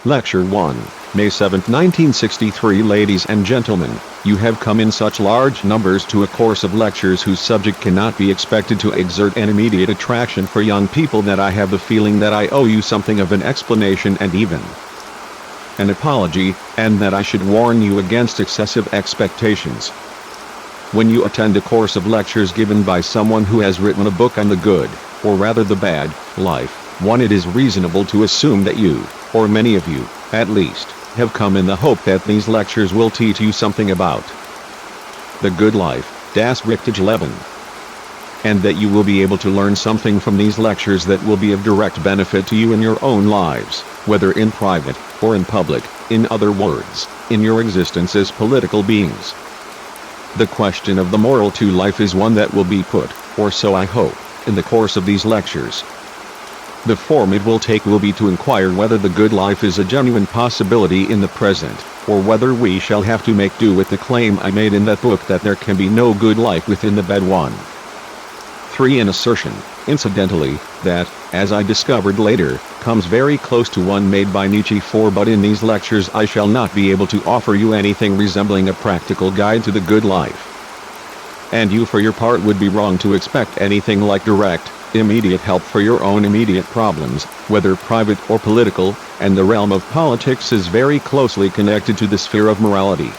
Lecture 1, May 7, 1963. Ladies and gentlemen, you have come in such large numbers to a course of lectures whose subject cannot be expected to exert an immediate attraction for young people that I have the feeling that I owe you something of an explanation and even an apology, and that I should warn you against excessive expectations. When you attend a course of lectures given by someone who has written a book on the good, or rather the bad, life, it is reasonable to assume that you, or many of you, at least, have come in the hope that these lectures will teach you something about the good life, das richtige Leben, and that you will be able to learn something from these lectures that will be of direct benefit to you in your own lives, whether in private, or in public, in other words, in your existence as political beings. The question of the moral to life is one that will be put, or so I hope, in the course of these lectures. The form it will take will be to inquire whether the good life is a genuine possibility in the present, or whether we shall have to make do with the claim I made in that book that there can be no good life within the bad one. 3. An assertion, incidentally, that, as I discovered later, comes very close to one made by Nietzsche. 4. But in these lectures I shall not be able to offer you anything resembling a practical guide to the good life. And you for your part would be wrong to expect anything like direct, immediate help for your own immediate problems, whether private or political, and the realm of politics is very closely connected to the sphere of morality.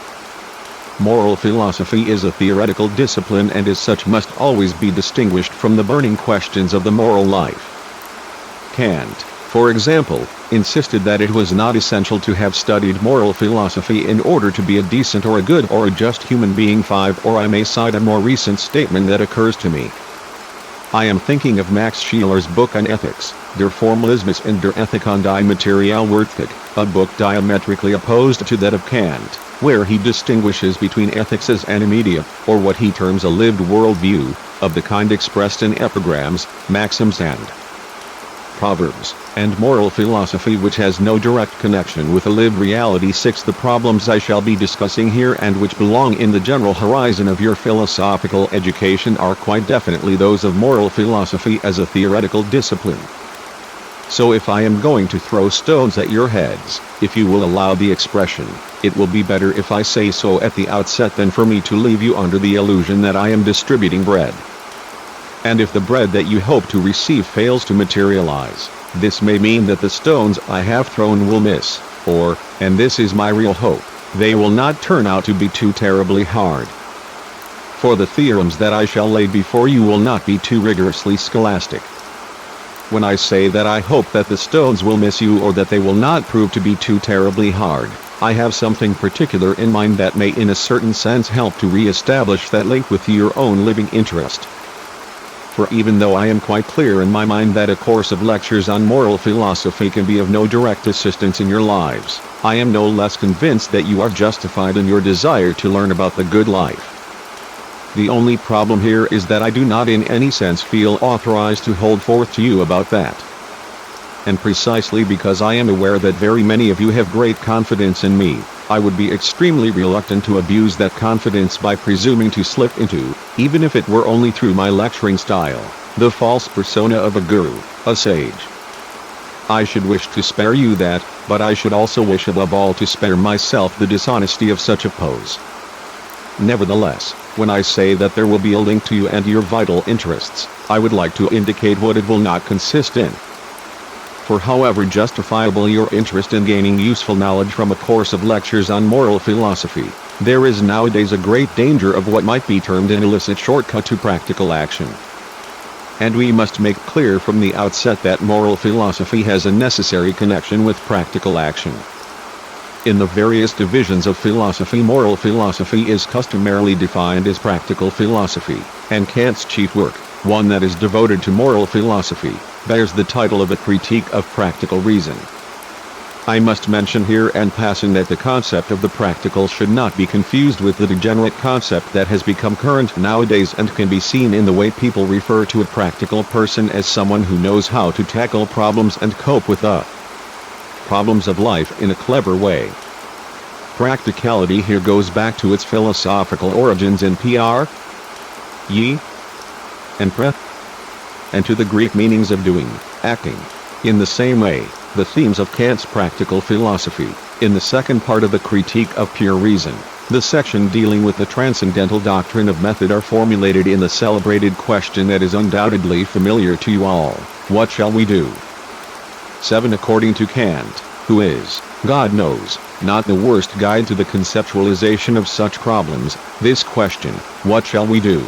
Moral philosophy is a theoretical discipline and as such must always be distinguished from the burning questions of the moral life. Kant, for example, insisted that it was not essential to have studied moral philosophy in order to be a decent or a good or a just human being. 5. Or I may cite a more recent statement that occurs to me. I am thinking of Max Scheler's book on ethics, Der Formalismus in der Ethik und die Materialethik, a book diametrically opposed to that of Kant, where he distinguishes between ethics as an immediate, or what he terms a lived worldview, of the kind expressed in epigrams, maxims and proverbs, and moral philosophy which has no direct connection with a lived reality. 6. The problems I shall be discussing here and which belong in the general horizon of your philosophical education are quite definitely those of moral philosophy as a theoretical discipline. So if I am going to throw stones at your heads, if you will allow the expression, it will be better if I say so at the outset than for me to leave you under the illusion that I am distributing bread. And if the bread that you hope to receive fails to materialize, this may mean that the stones I have thrown will miss, or, and this is my real hope, they will not turn out to be too terribly hard. For the theorems that I shall lay before you will not be too rigorously scholastic. When I say that I hope that the stones will miss you or that they will not prove to be too terribly hard, I have something particular in mind that may in a certain sense help to re-establish that link with your own living interest. For even though I am quite clear in my mind that a course of lectures on moral philosophy can be of no direct assistance in your lives, I am no less convinced that you are justified in your desire to learn about the good life. The only problem here is that I do not in any sense feel authorized to hold forth to you about that. And precisely because I am aware that very many of you have great confidence in me, I would be extremely reluctant to abuse that confidence by presuming to slip into, even if it were only through my lecturing style, the false persona of a guru, a sage. I should wish to spare you that, but I should also wish above all to spare myself the dishonesty of such a pose. Nevertheless, when I say that there will be a link to you and your vital interests, I would like to indicate what it will not consist in. For however justifiable your interest in gaining useful knowledge from a course of lectures on moral philosophy, there is nowadays a great danger of what might be termed an illicit shortcut to practical action. And we must make clear from the outset that moral philosophy has a necessary connection with practical action. In the various divisions of philosophy, moral philosophy is customarily defined as practical philosophy, and Kant's chief work, one that is devoted to moral philosophy, bears the title of A Critique of Practical Reason. I must mention here and passing that the concept of the practical should not be confused with the degenerate concept that has become current nowadays and can be seen in the way people refer to a practical person as someone who knows how to tackle problems and cope with the problems of life in a clever way. Practicality here goes back to its philosophical origins in PR, ye, and pre, and to the Greek meanings of doing, acting. In the same way, the themes of Kant's practical philosophy, in the second part of the Critique of Pure Reason. The section dealing with the transcendental doctrine of method are formulated in the celebrated question that is undoubtedly familiar to you all: what shall we do? 7. According to Kant, who is, God knows, not the worst guide to the conceptualization of such problems, this question, what shall we do,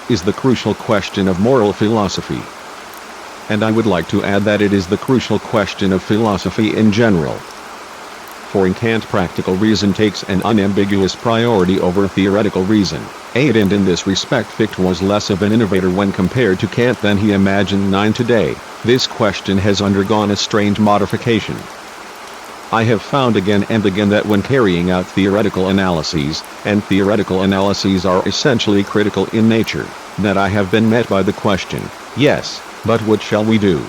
is the crucial question of moral philosophy. And I would like to add that it is the crucial question of philosophy in general. For in Kant practical reason takes an unambiguous priority over theoretical reason, and in this respect Fichte was less of an innovator when compared to Kant than he imagined. 9. Today, this question has undergone a strange modification. I have found again and again that when carrying out theoretical analyses, and theoretical analyses are essentially critical in nature, that I have been met by the question, yes, but what shall we do?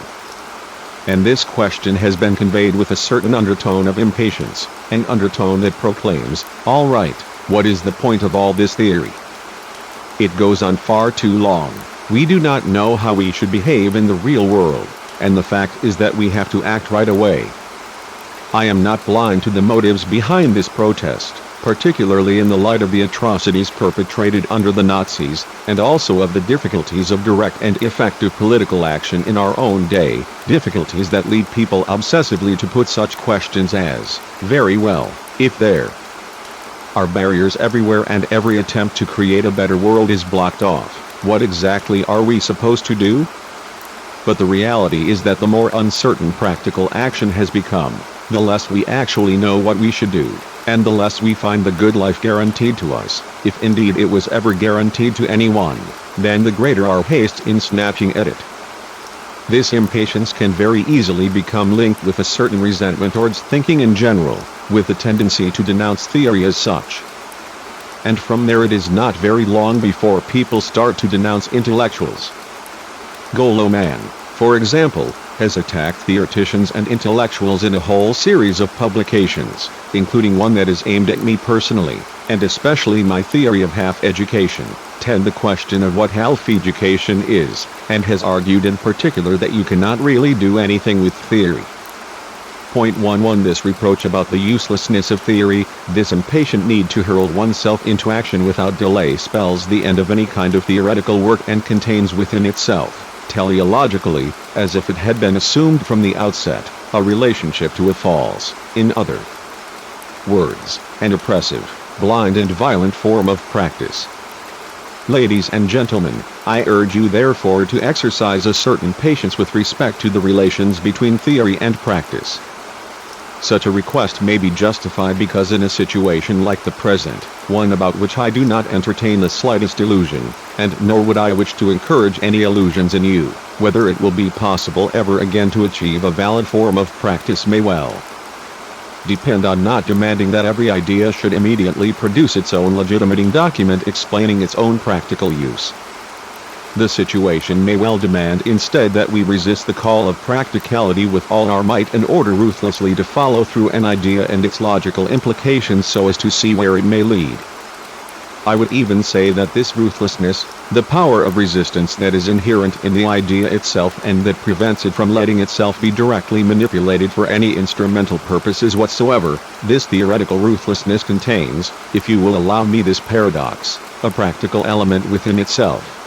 And this question has been conveyed with a certain undertone of impatience, an undertone that proclaims, all right, what is the point of all this theory? It goes on far too long. We do not know how we should behave in the real world, and the fact is that we have to act right away. I am not blind to the motives behind this protest, particularly in the light of the atrocities perpetrated under the Nazis, and also of the difficulties of direct and effective political action in our own day, difficulties that lead people obsessively to put such questions as, very well, if there are barriers everywhere and every attempt to create a better world is blocked off, what exactly are we supposed to do? But the reality is that the more uncertain practical action has become, the less we actually know what we should do, and the less we find the good life guaranteed to us, if indeed it was ever guaranteed to anyone, then the greater our haste in snatching at it. This impatience can very easily become linked with a certain resentment towards thinking in general, with a tendency to denounce theory as such. And from there it is not very long before people start to denounce intellectuals. Goleman, for example, has attacked theoreticians and intellectuals in a whole series of publications, including one that is aimed at me personally, and especially my theory of half-education, 10. The question of what half-education is, and has argued in particular that you cannot really do anything with theory. Point 11. This reproach about the uselessness of theory, this impatient need to hurl oneself into action without delay spells the end of any kind of theoretical work and contains within itself, teleologically, as if it had been assumed from the outset, a relationship to a false, in other words, an oppressive, blind and violent form of practice. Ladies and gentlemen, I urge you therefore to exercise a certain patience with respect to the relations between theory and practice. Such a request may be justified because in a situation like the present, one about which I do not entertain the slightest illusion, and nor would I wish to encourage any illusions in you, whether it will be possible ever again to achieve a valid form of practice may well depend on not demanding that every idea should immediately produce its own legitimating document explaining its own practical use. The situation may well demand instead that we resist the call of practicality with all our might in order ruthlessly to follow through an idea and its logical implications so as to see where it may lead. I would even say that this ruthlessness, the power of resistance that is inherent in the idea itself and that prevents it from letting itself be directly manipulated for any instrumental purposes whatsoever, this theoretical ruthlessness contains, if you will allow me this paradox, a practical element within itself.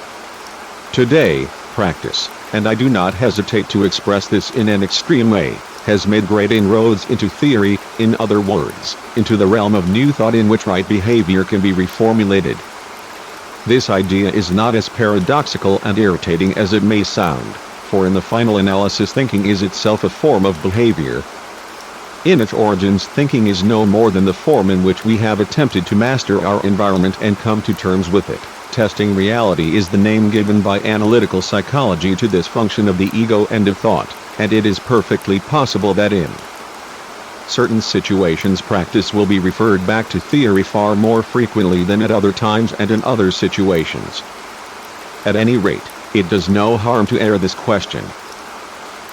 Today, practice, and I do not hesitate to express this in an extreme way, has made great inroads into theory, in other words, into the realm of new thought in which right behavior can be reformulated. This idea is not as paradoxical and irritating as it may sound, for in the final analysis thinking is itself a form of behavior. In its origins thinking is no more than the form in which we have attempted to master our environment and come to terms with it. Testing reality is the name given by analytical psychology to this function of the ego and of thought, and it is perfectly possible that in certain situations practice will be referred back to theory far more frequently than at other times and in other situations. At any rate, it does no harm to air this question.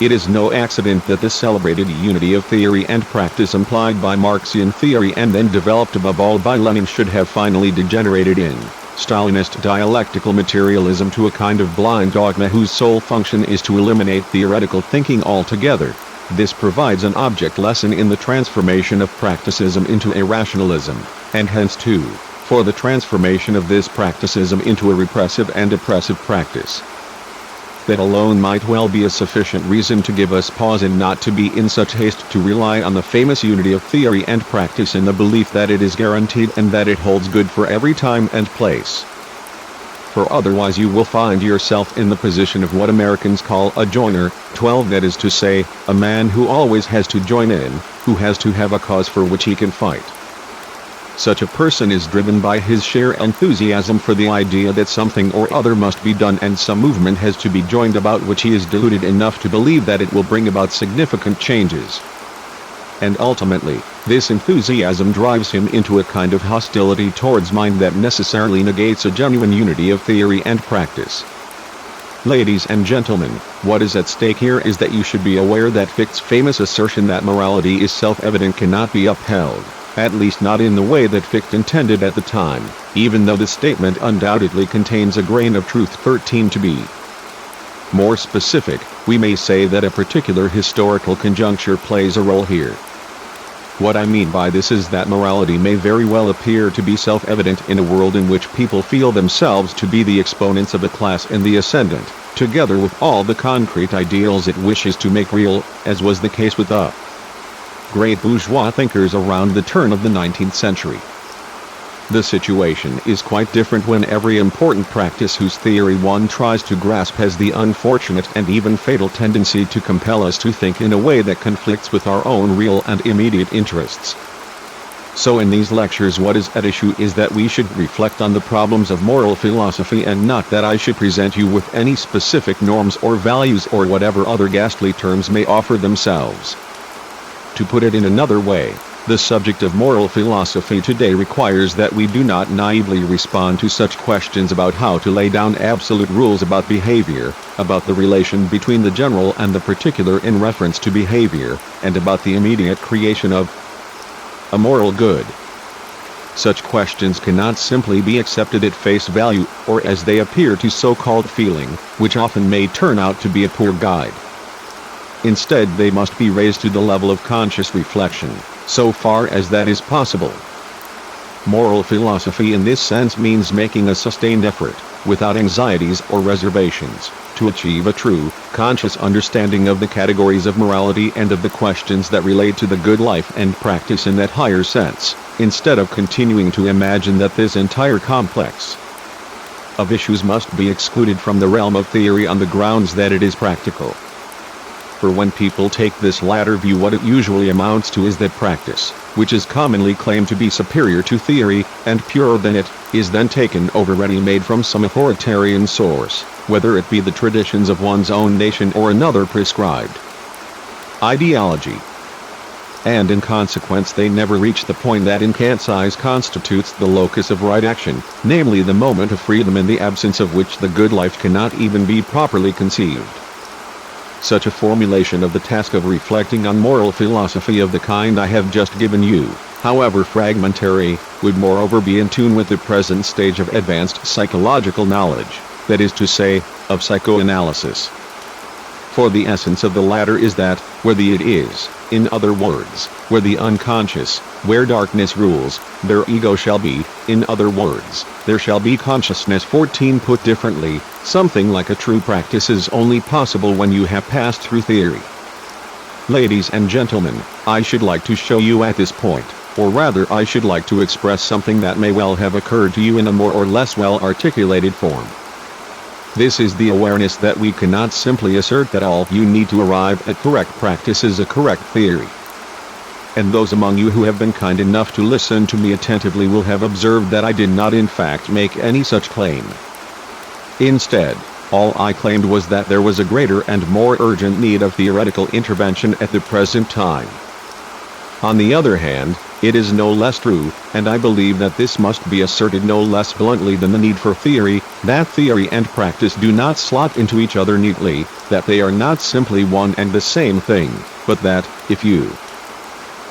It is no accident that the celebrated unity of theory and practice implied by Marxian theory and then developed above all by Lenin should have finally degenerated in Stalinist dialectical materialism to a kind of blind dogma whose sole function is to eliminate theoretical thinking altogether. This provides an object lesson in the transformation of practicism into a rationalism, and hence too, for the transformation of this practicism into a repressive and oppressive practice. That alone might well be a sufficient reason to give us pause and not to be in such haste to rely on the famous unity of theory and practice in the belief that it is guaranteed and that it holds good for every time and place. For otherwise you will find yourself in the position of what Americans call a joiner, 12, that is to say, a man who always has to join in, who has to have a cause for which he can fight. Such a person is driven by his sheer enthusiasm for the idea that something or other must be done and some movement has to be joined about which he is deluded enough to believe that it will bring about significant changes. And ultimately, this enthusiasm drives him into a kind of hostility towards mind that necessarily negates a genuine unity of theory and practice. Ladies and gentlemen, what is at stake here is that you should be aware that Fichte's famous assertion that morality is self-evident cannot be upheld, at least not in the way that Fichte intended at the time, even though the statement undoubtedly contains a grain of truth. 13 to be more specific, we may say that a particular historical conjuncture plays a role here. What I mean by this is that morality may very well appear to be self-evident in a world in which people feel themselves to be the exponents of a class in the ascendant, together with all the concrete ideals it wishes to make real, as was the case with the great bourgeois thinkers around the turn of the 19th century. The situation is quite different when every important practice whose theory one tries to grasp has the unfortunate and even fatal tendency to compel us to think in a way that conflicts with our own real and immediate interests. So in these lectures what is at issue is that we should reflect on the problems of moral philosophy, and not that I should present you with any specific norms or values or whatever other ghastly terms may offer themselves. To put it in another way, the subject of moral philosophy today requires that we do not naively respond to such questions about how to lay down absolute rules about behavior, about the relation between the general and the particular in reference to behavior, and about the immediate creation of a moral good. Such questions cannot simply be accepted at face value, or as they appear to so-called feeling, which often may turn out to be a poor guide. Instead, they must be raised to the level of conscious reflection, so far as that is possible. Moral philosophy in this sense means making a sustained effort, without anxieties or reservations, to achieve a true, conscious understanding of the categories of morality and of the questions that relate to the good life and practice in that higher sense, instead of continuing to imagine that this entire complex of issues must be excluded from the realm of theory on the grounds that it is practical. For when people take this latter view, what it usually amounts to is that practice, which is commonly claimed to be superior to theory, and purer than it, is then taken over ready-made from some authoritarian source, whether it be the traditions of one's own nation or another prescribed ideology. And in consequence they never reach the point that in Kant's eyes constitutes the locus of right action, namely the moment of freedom in the absence of which the good life cannot even be properly conceived. Such a formulation of the task of reflecting on moral philosophy of the kind I have just given you, however fragmentary, would moreover be in tune with the present stage of advanced psychological knowledge, that is to say, of psychoanalysis. For the essence of the latter is that, where the it is, in other words, where the unconscious, where darkness rules, there ego shall be, in other words, there shall be consciousness. 14 Put differently, something like a true practice is only possible when you have passed through theory. Ladies and gentlemen, I should like to show you at this point, or rather I should like to express something that may well have occurred to you in a more or less well-articulated form. This is the awareness that we cannot simply assert that all you need to arrive at correct practice is a correct theory. And those among you who have been kind enough to listen to me attentively will have observed that I did not in fact make any such claim. Instead, all I claimed was that there was a greater and more urgent need of theoretical intervention at the present time. On the other hand, it is no less true, and I believe that this must be asserted no less bluntly than the need for theory, that theory and practice do not slot into each other neatly, that they are not simply one and the same thing, but that, if you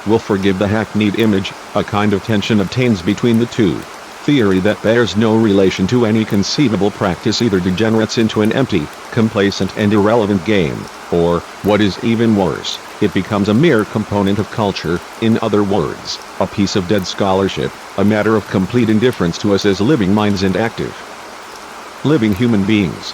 will forgive the hackneyed image, a kind of tension obtains between the two. Theory that bears no relation to any conceivable practice either degenerates into an empty, complacent and irrelevant game, or, what is even worse, it becomes a mere component of culture, in other words, a piece of dead scholarship, a matter of complete indifference to us as living minds and active, living human beings.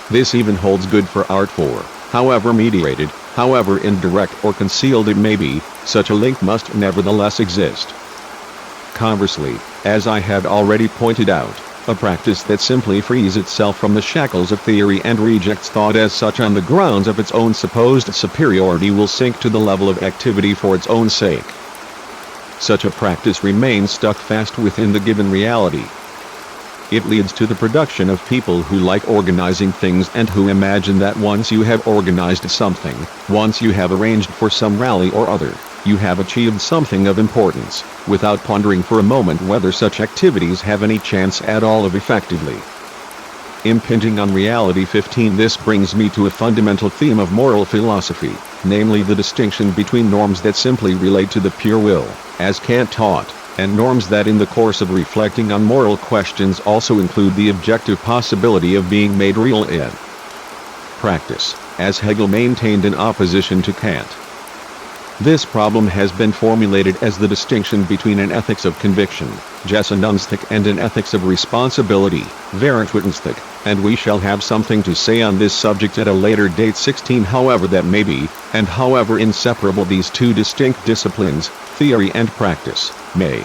This even holds good for art, for, however mediated, however indirect or concealed it may be, such a link must nevertheless exist. Conversely, as I have already pointed out, a practice that simply frees itself from the shackles of theory and rejects thought as such on the grounds of its own supposed superiority will sink to the level of activity for its own sake. Such a practice remains stuck fast within the given reality. It leads to the production of people who like organizing things and who imagine that once you have organized something, once you have arranged for some rally or other, you have achieved something of importance, without pondering for a moment whether such activities have any chance at all of effectively impinging on reality. 15. This brings me to a fundamental theme of moral philosophy, namely the distinction between norms that simply relate to the pure will, as Kant taught, and norms that in the course of reflecting on moral questions also include the objective possibility of being made real in practice, as Hegel maintained in opposition to Kant. This problem has been formulated as the distinction between an ethics of conviction, Gesinnungsethik, and an ethics of responsibility, Verantwortungsethik, and we shall have something to say on this subject at a later date. 16. However that may be, and however inseparable these two distinct disciplines, theory and practice, may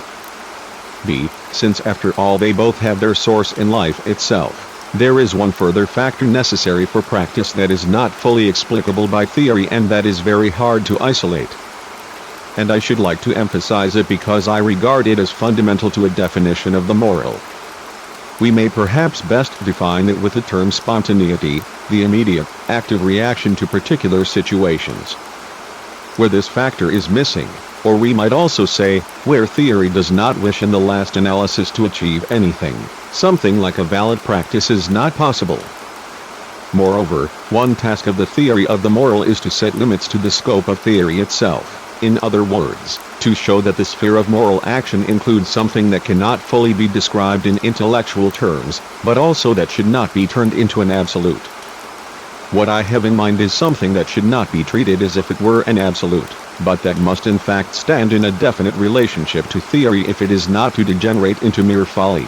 be, since after all they both have their source in life itself, there is one further factor necessary for practice that is not fully explicable by theory and that is very hard to isolate. And I should like to emphasize it because I regard it as fundamental to a definition of the moral. We may perhaps best define it with the term spontaneity, the immediate, active reaction to particular situations. Where this factor is missing, or we might also say, where theory does not wish in the last analysis to achieve anything, something like a valid practice is not possible. Moreover, one task of the theory of the moral is to set limits to the scope of theory itself, in other words, to show that the sphere of moral action includes something that cannot fully be described in intellectual terms, but also that should not be turned into an absolute. What I have in mind is something that should not be treated as if it were an absolute, but that must in fact stand in a definite relationship to theory if it is not to degenerate into mere folly.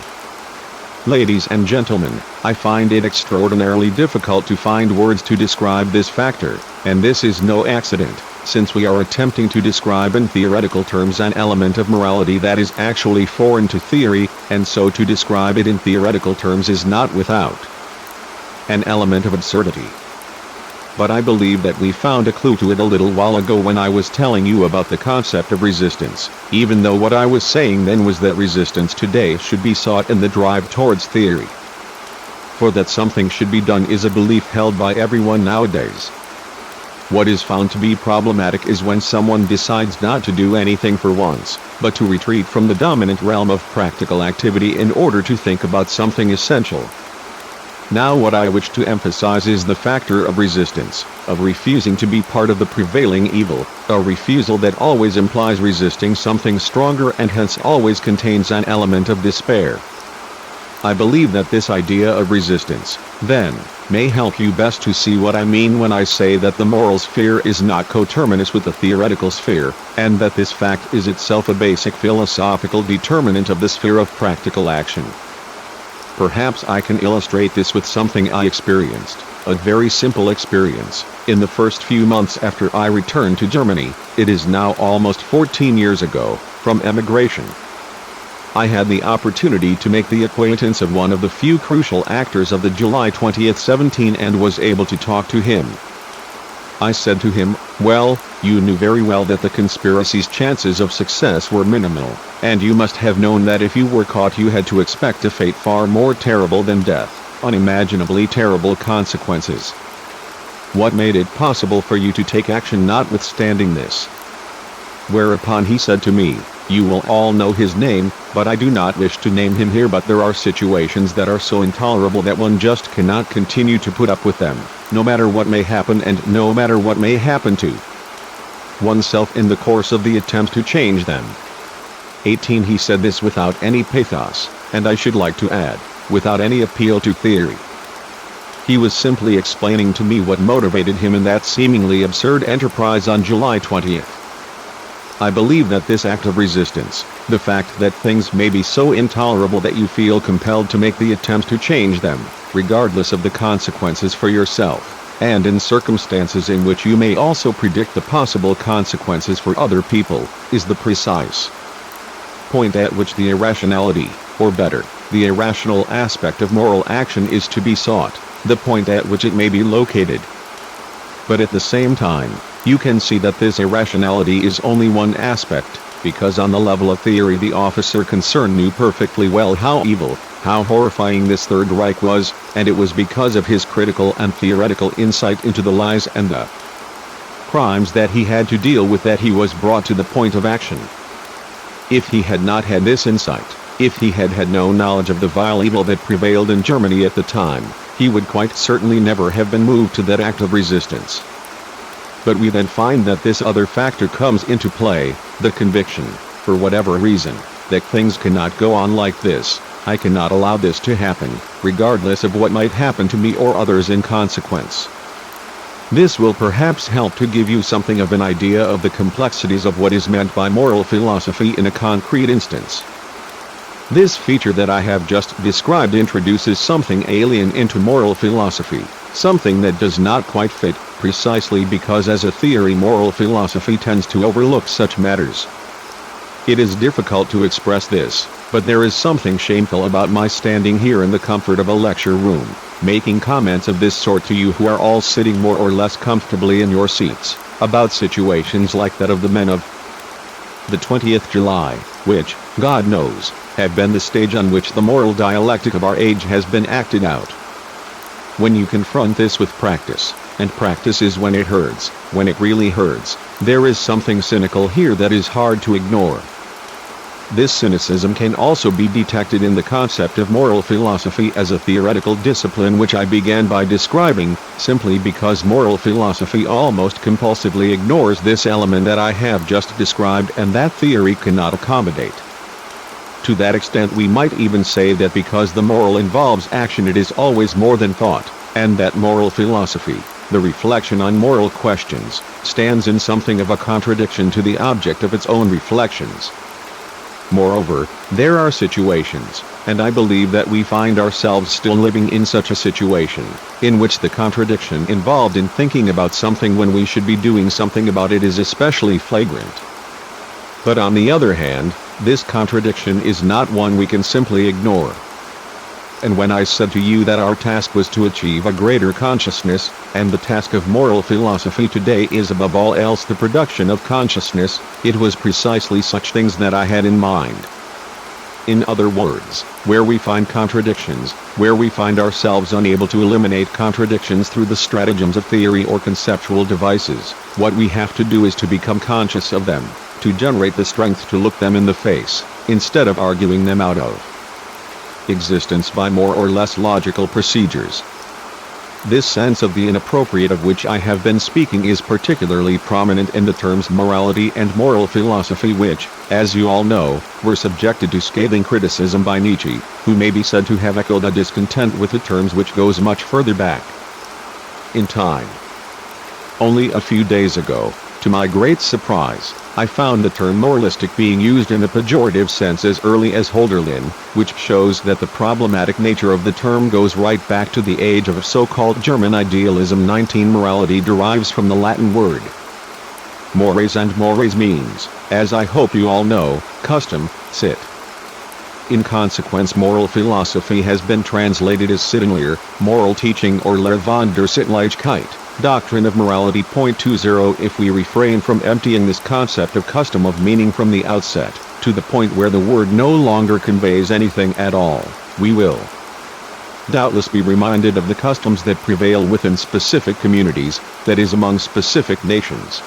Ladies and gentlemen, I find it extraordinarily difficult to find words to describe this factor, and this is no accident, since we are attempting to describe in theoretical terms an element of morality that is actually foreign to theory, and so to describe it in theoretical terms is not without an element of absurdity. But I believe that we found a clue to it a little while ago when I was telling you about the concept of resistance, even though what I was saying then was that resistance today should be sought in the drive towards theory. For that something should be done is a belief held by everyone nowadays. What is found to be problematic is when someone decides not to do anything for once, but to retreat from the dominant realm of practical activity in order to think about something essential. Now what I wish to emphasize is the factor of resistance, of refusing to be part of the prevailing evil, a refusal that always implies resisting something stronger and hence always contains an element of despair. I believe that this idea of resistance, then, may help you best to see what I mean when I say that the moral sphere is not coterminous with the theoretical sphere, and that this fact is itself a basic philosophical determinant of the sphere of practical action. Perhaps I can illustrate this with something I experienced, a very simple experience, in the first few months after I returned to Germany. It is now almost 14 years ago, from emigration. I had the opportunity to make the acquaintance of one of the few crucial actors of the July 20th 17 and was able to talk to him. I said to him, "Well, you knew very well that the conspiracy's chances of success were minimal, and you must have known that if you were caught you had to expect a fate far more terrible than death, unimaginably terrible consequences. What made it possible for you to take action notwithstanding this?" Whereupon he said to me, "You will all know his name, but I do not wish to name him here, but there are situations that are so intolerable that one just cannot continue to put up with them, no matter what may happen and no matter what may happen to oneself in the course of the attempt to change them." 18. He said this without any pathos, and I should like to add, without any appeal to theory. He was simply explaining to me what motivated him in that seemingly absurd enterprise on July 20th. I believe that this act of resistance, the fact that things may be so intolerable that you feel compelled to make the attempt to change them, regardless of the consequences for yourself, and in circumstances in which you may also predict the possible consequences for other people, is the precise point at which the irrationality, or better, the irrational aspect of moral action is to be sought, the point at which it may be located. But at the same time, you can see that this irrationality is only one aspect, because on the level of theory the officer concerned knew perfectly well how evil, how horrifying this Third Reich was, and it was because of his critical and theoretical insight into the lies and the crimes that he had to deal with that he was brought to the point of action. If he had not had this insight, if he had had no knowledge of the vile evil that prevailed in Germany at the time, he would quite certainly never have been moved to that act of resistance. But we then find that this other factor comes into play, the conviction, for whatever reason, that things cannot go on like this. I cannot allow this to happen, regardless of what might happen to me or others in consequence. This will perhaps help to give you something of an idea of the complexities of what is meant by moral philosophy in a concrete instance. This feature that I have just described introduces something alien into moral philosophy, something that does not quite fit, precisely because as a theory moral philosophy tends to overlook such matters. It is difficult to express this, but there is something shameful about my standing here in the comfort of a lecture room, making comments of this sort to you who are all sitting more or less comfortably in your seats, about situations like that of the men of the 20th July, which, God knows, have been the stage on which the moral dialectic of our age has been acted out. When you confront this with practice, and practice is when it hurts, when it really hurts, there is something cynical here that is hard to ignore. This cynicism can also be detected in the concept of moral philosophy as a theoretical discipline which I began by describing, simply because moral philosophy almost compulsively ignores this element that I have just described and that theory cannot accommodate. To that extent we might even say that because the moral involves action it is always more than thought, and that moral philosophy, the reflection on moral questions, stands in something of a contradiction to the object of its own reflections. Moreover, there are situations, and I believe that we find ourselves still living in such a situation, in which the contradiction involved in thinking about something when we should be doing something about it is especially flagrant. But on the other hand, this contradiction is not one we can simply ignore. And when I said to you that our task was to achieve a greater consciousness, and the task of moral philosophy today is above all else the production of consciousness, it was precisely such things that I had in mind. In other words, where we find contradictions, where we find ourselves unable to eliminate contradictions through the stratagems of theory or conceptual devices, what we have to do is to become conscious of them, to generate the strength to look them in the face, instead of arguing them out of existence by more or less logical procedures. This sense of the inappropriate of which I have been speaking is particularly prominent in the terms morality and moral philosophy which, as you all know, were subjected to scathing criticism by Nietzsche, who may be said to have echoed a discontent with the terms which goes much further back in time. Only a few days ago, to my great surprise, I found the term moralistic being used in a pejorative sense as early as Hölderlin, which shows that the problematic nature of the term goes right back to the age of so-called German idealism. Morality derives from the Latin word mores, and mores means, as I hope you all know, custom, sit. In consequence moral philosophy has been translated as Sittenlehre, moral teaching or Lehre von der Sittlichkeit, doctrine of morality. 20 If we refrain from emptying this concept of custom of meaning from the outset, to the point where the word no longer conveys anything at all, we will doubtless be reminded of the customs that prevail within specific communities, that is among specific nations.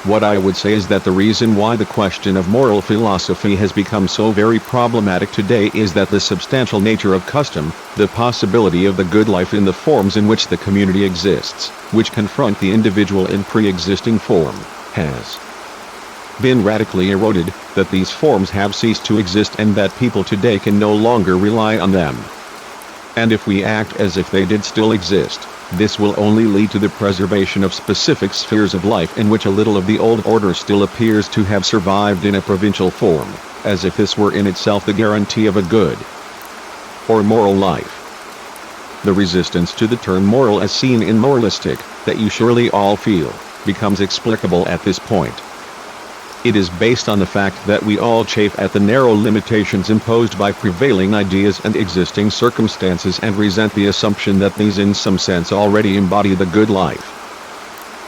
What I would say is that the reason why the question of moral philosophy has become so very problematic today is that the substantial nature of custom, the possibility of the good life in the forms in which the community exists, which confront the individual in pre-existing form, has been radically eroded, that these forms have ceased to exist and that people today can no longer rely on them. And if we act as if they did still exist, this will only lead to the preservation of specific spheres of life in which a little of the old order still appears to have survived in a provincial form, as if this were in itself the guarantee of a good or moral life. The resistance to the term moral as seen in moralistic, that you surely all feel, becomes explicable at this point. It is based on the fact that we all chafe at the narrow limitations imposed by prevailing ideas and existing circumstances and resent the assumption that these in some sense already embody the good life.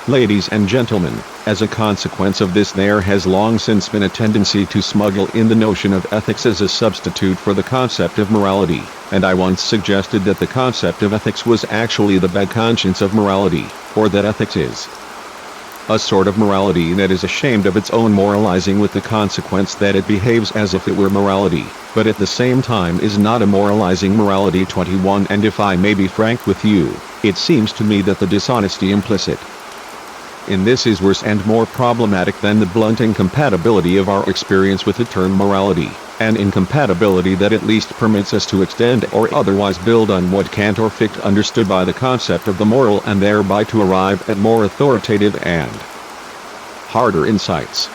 Ladies and gentlemen, as a consequence of this there has long since been a tendency to smuggle in the notion of ethics as a substitute for the concept of morality, and I once suggested that the concept of ethics was actually the bad conscience of morality, or that ethics is a sort of morality that is ashamed of its own moralizing, with the consequence that it behaves as if it were morality, but at the same time is not a moralizing morality. 21 And if I may be frank with you, it seems to me that the dishonesty implicit in this is worse and more problematic than the blunt incompatibility of our experience with the term morality, an incompatibility that at least permits us to extend or otherwise build on what Kant or Fichte understood by the concept of the moral, and thereby to arrive at more authoritative and harder insights.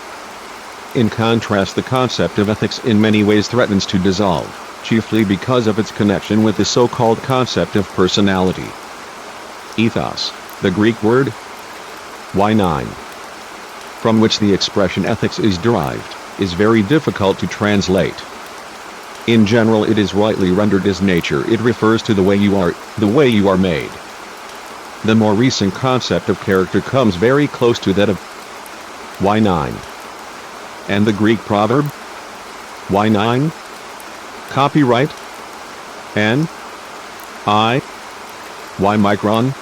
In contrast, the concept of ethics in many ways threatens to dissolve, chiefly because of its connection with the so-called concept of personality. Ethos, the Greek word Y9, from which the expression ethics is derived, is very difficult to translate. In general, it is rightly rendered as nature. It refers to the way you are made. The more recent concept of character comes very close to that of Y9. And the Greek proverb Y9, copyright N I Y micron.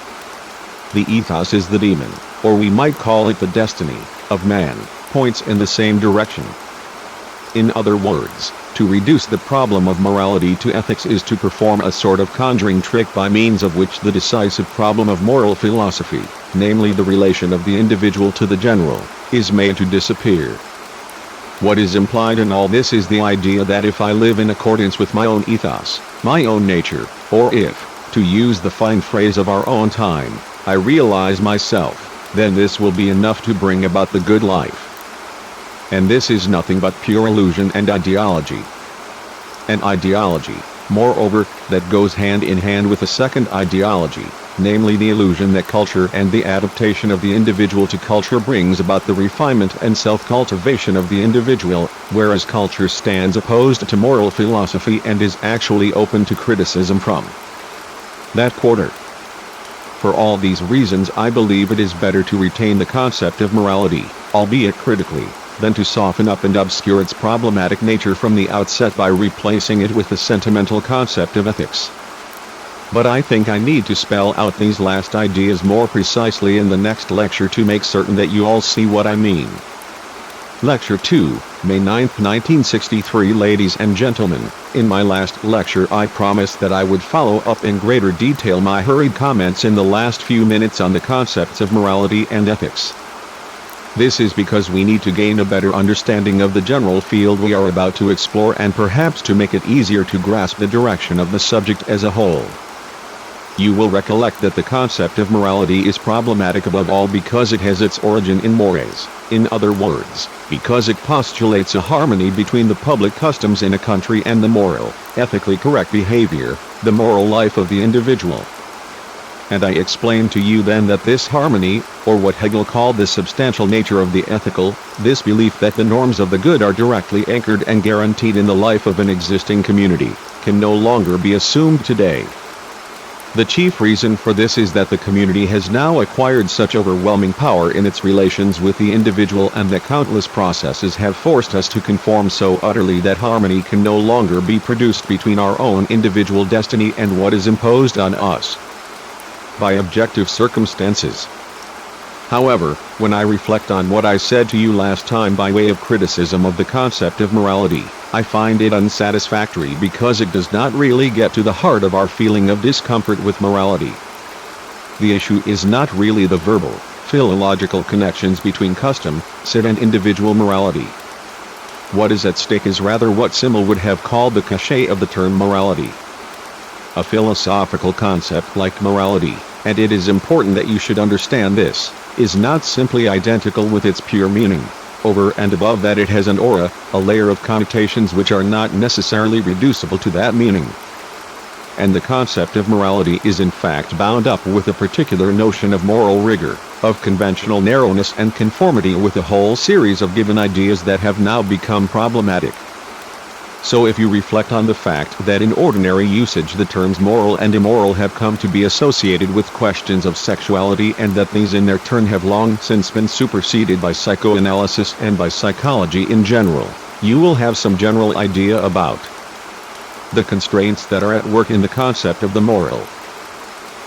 The ethos is the demon, or we might call it the destiny, of man, points in the same direction. In other words, to reduce the problem of morality to ethics is to perform a sort of conjuring trick by means of which the decisive problem of moral philosophy, namely the relation of the individual to the general, is made to disappear. What is implied in all this is the idea that if I live in accordance with my own ethos, my own nature, or if, to use the fine phrase of our own time, I realize myself, then this will be enough to bring about the good life. And this is nothing but pure illusion and ideology. An ideology, moreover, that goes hand in hand with a second ideology, namely the illusion that culture and the adaptation of the individual to culture brings about the refinement and self-cultivation of the individual, whereas culture stands opposed to moral philosophy and is actually open to criticism from that quarter. For all these reasons, I believe it is better to retain the concept of morality, albeit critically, than to soften up and obscure its problematic nature from the outset by replacing it with the sentimental concept of ethics. But I think I need to spell out these last ideas more precisely in the next lecture to make certain that you all see what I mean. Lecture 2, May 9, 1963. Ladies and gentlemen, in my last lecture I promised that I would follow up in greater detail my hurried comments in the last few minutes on the concepts of morality and ethics. This is because we need to gain a better understanding of the general field we are about to explore, and perhaps to make it easier to grasp the direction of the subject as a whole. You will recollect that the concept of morality is problematic above all because it has its origin in mores, in other words, because it postulates a harmony between the public customs in a country and the moral, ethically correct behavior, the moral life of the individual. And I explained to you then that this harmony, or what Hegel called the substantial nature of the ethical, this belief that the norms of the good are directly anchored and guaranteed in the life of an existing community, can no longer be assumed today. The chief reason for this is that the community has now acquired such overwhelming power in its relations with the individual, and that countless processes have forced us to conform so utterly that harmony can no longer be produced between our own individual destiny and what is imposed on us by objective circumstances. However, when I reflect on what I said to you last time by way of criticism of the concept of morality, I find it unsatisfactory because it does not really get to the heart of our feeling of discomfort with morality. The issue is not really the verbal, philological connections between custom, civ and individual morality. What is at stake is rather what Simmel would have called the cachet of the term morality. A philosophical concept like morality, and it is important that you should understand this, is not simply identical with its pure meaning. Over and above that, it has an aura, a layer of connotations which are not necessarily reducible to that meaning. And the concept of morality is in fact bound up with a particular notion of moral rigor, of conventional narrowness and conformity with a whole series of given ideas that have now become problematic. So if you reflect on the fact that in ordinary usage the terms moral and immoral have come to be associated with questions of sexuality, and that these in their turn have long since been superseded by psychoanalysis and by psychology in general, you will have some general idea about the constraints that are at work in the concept of the moral.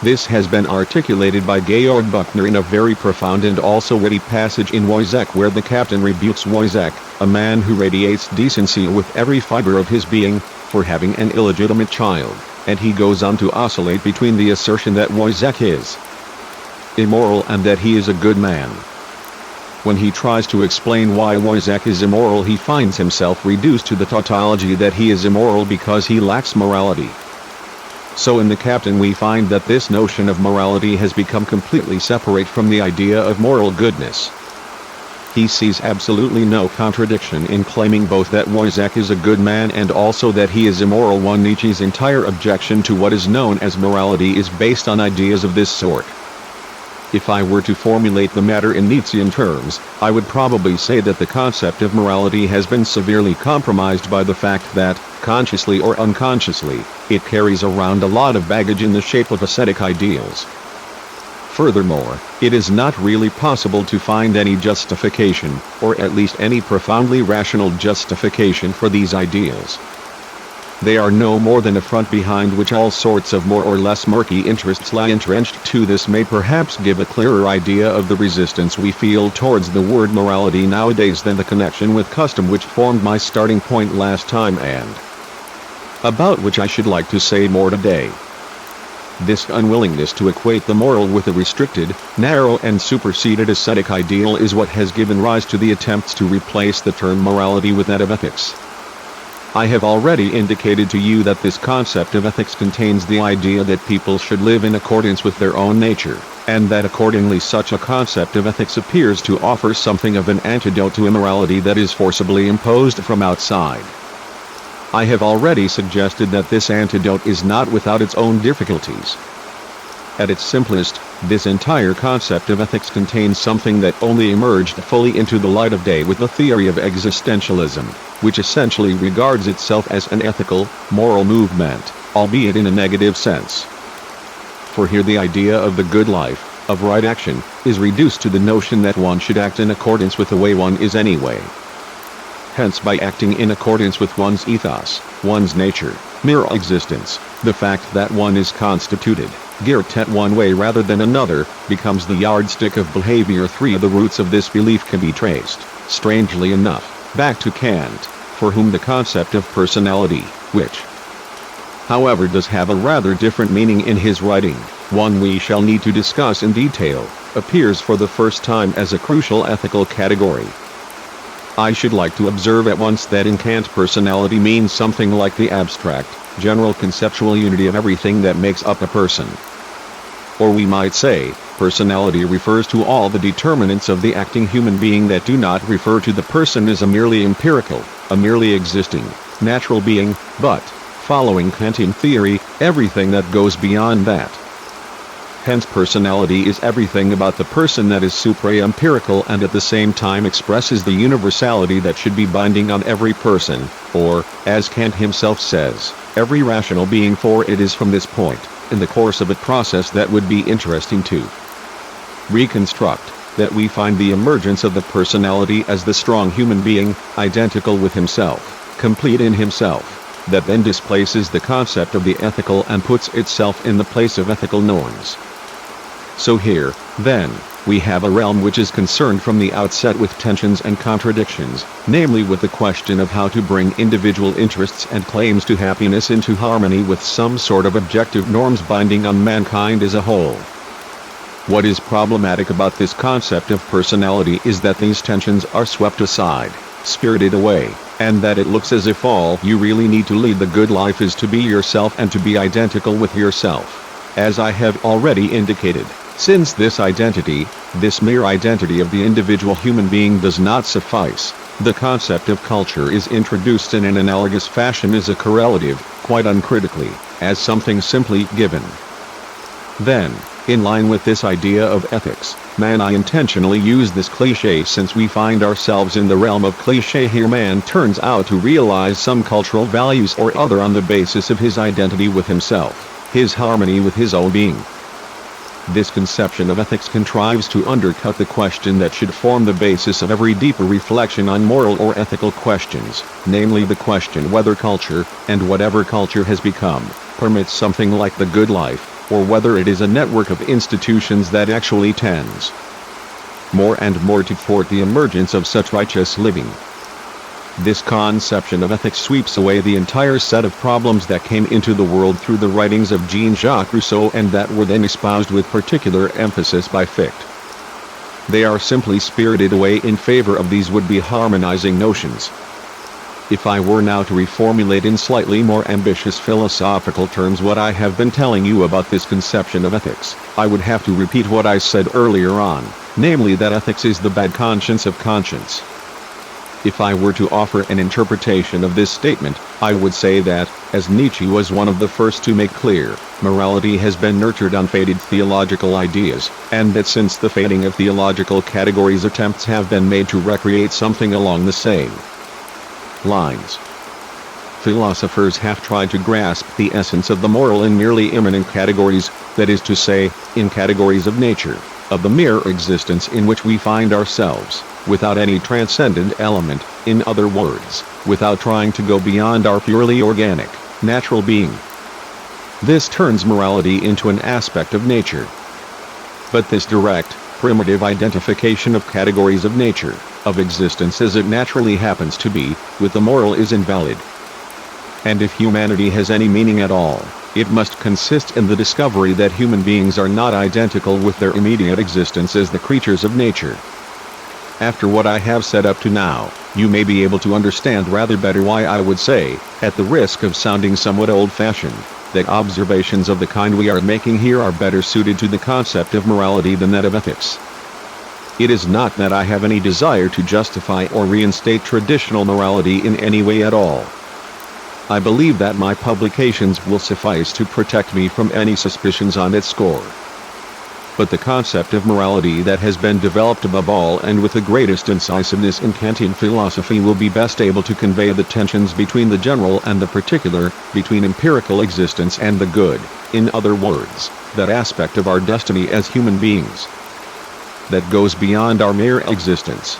This has been articulated by Georg Buchner in a very profound and also witty passage in Wojciech, where the captain rebukes Wojciech, a man who radiates decency with every fiber of his being, for having an illegitimate child, and he goes on to oscillate between the assertion that Wojciech is immoral and that he is a good man. When he tries to explain why Wojciech is immoral, he finds himself reduced to the tautology that he is immoral because he lacks morality. So in the captain we find that this notion of morality has become completely separate from the idea of moral goodness. He sees absolutely no contradiction in claiming both that Wojciech is a good man and also that he is immoral. One Nietzsche's entire objection to what is known as morality is based on ideas of this sort. If I were to formulate the matter in Nietzschean terms, I would probably say that the concept of morality has been severely compromised by the fact that, consciously or unconsciously, it carries around a lot of baggage in the shape of ascetic ideals. Furthermore, it is not really possible to find any justification, or at least any profoundly rational justification for these ideals. They are no more than a front behind which all sorts of more or less murky interests lie entrenched. To this may perhaps give a clearer idea of the resistance we feel towards the word morality nowadays than the connection with custom which formed my starting point last time, and about which I should like to say more today. This unwillingness to equate the moral with a restricted, narrow and superseded ascetic ideal is what has given rise to the attempts to replace the term morality with that of ethics. I have already indicated to you that this concept of ethics contains the idea that people should live in accordance with their own nature, and that accordingly such a concept of ethics appears to offer something of an antidote to immorality that is forcibly imposed from outside. I have already suggested that this antidote is not without its own difficulties. At its simplest, this entire concept of ethics contains something that only emerged fully into the light of day with the theory of existentialism, which essentially regards itself as an ethical, moral movement, albeit in a negative sense. For here the idea of the good life, of right action, is reduced to the notion that one should act in accordance with the way one is anyway. Hence, by acting in accordance with one's ethos, one's nature, mere existence, the fact that one is constituted, geared at one way rather than another, becomes the yardstick of behavior. Three of the roots of this belief can be traced, strangely enough, back to Kant, for whom the concept of personality, which, however, does have a rather different meaning in his writing, one we shall need to discuss in detail, appears for the first time as a crucial ethical category. I should like to observe at once that in Kant personality means something like the abstract, general conceptual unity of everything that makes up a person. Or we might say, personality refers to all the determinants of the acting human being that do not refer to the person as a merely empirical, a merely existing, natural being, but, following Kantian theory, everything that goes beyond that. Hence personality is everything about the person that is supra-empirical and at the same time expresses the universality that should be binding on every person, or, as Kant himself says, every rational being. For it is from this point, in the course of a process that would be interesting to reconstruct, that we find the emergence of the personality as the strong human being, identical with himself, complete in himself, that then displaces the concept of the ethical and puts itself in the place of ethical norms. So here, then, we have a realm which is concerned from the outset with tensions and contradictions, namely with the question of how to bring individual interests and claims to happiness into harmony with some sort of objective norms binding on mankind as a whole. What is problematic about this concept of personality is that these tensions are swept aside, spirited away, and that it looks as if all you really need to lead the good life is to be yourself and to be identical with yourself. As I have already indicated, since this mere identity of the individual human being does not suffice, the concept of culture is introduced in an analogous fashion as a correlative, quite uncritically, as something simply given. Then, in line with this idea of ethics, I intentionally use this cliché since we find ourselves in the realm of cliché here. Man turns out to realize some cultural values or other on the basis of his identity with himself, his harmony with his own being. This conception of ethics contrives to undercut the question that should form the basis of every deeper reflection on moral or ethical questions, namely the question whether culture, and whatever culture has become, permits something like the good life, or whether it is a network of institutions that actually tends more and more to thwart the emergence of such righteous living. This conception of ethics sweeps away the entire set of problems that came into the world through the writings of Jean-Jacques Rousseau and that were then espoused with particular emphasis by Fichte. They are simply spirited away in favor of these would-be harmonizing notions. If I were now to reformulate in slightly more ambitious philosophical terms what I have been telling you about this conception of ethics, I would have to repeat what I said earlier on, namely that ethics is the bad conscience of conscience. If I were to offer an interpretation of this statement, I would say that, as Nietzsche was one of the first to make clear, morality has been nurtured on faded theological ideas, and that since the fading of theological categories attempts have been made to recreate something along the same lines. Philosophers have tried to grasp the essence of the moral in merely immanent categories, that is to say, in categories of nature, of the mere existence in which we find ourselves, without any transcendent element, in other words, without trying to go beyond our purely organic, natural being. This turns morality into an aspect of nature. But this direct, primitive identification of categories of nature, of existence as it naturally happens to be, with the moral is invalid. And if humanity has any meaning at all, it must consist in the discovery that human beings are not identical with their immediate existence as the creatures of nature. After what I have said up to now, you may be able to understand rather better why I would say, at the risk of sounding somewhat old-fashioned, that observations of the kind we are making here are better suited to the concept of morality than that of ethics. It is not that I have any desire to justify or reinstate traditional morality in any way at all. I believe that my publications will suffice to protect me from any suspicions on its score. But the concept of morality that has been developed above all and with the greatest incisiveness in Kantian philosophy will be best able to convey the tensions between the general and the particular, between empirical existence and the good, in other words, that aspect of our destiny as human beings that goes beyond our mere existence.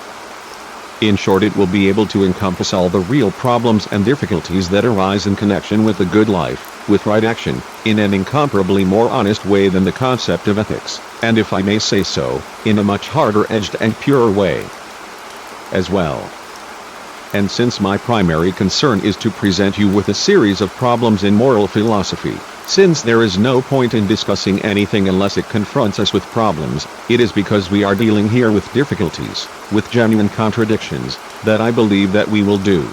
In short, it will be able to encompass all the real problems and difficulties that arise in connection with the good life, with right action, in an incomparably more honest way than the concept of ethics, and if I may say so, in a much harder-edged and purer way as well. And since my primary concern is to present you with a series of problems in moral philosophy, since there is no point in discussing anything unless it confronts us with problems, it is because we are dealing here with difficulties, with genuine contradictions, that I believe that we will do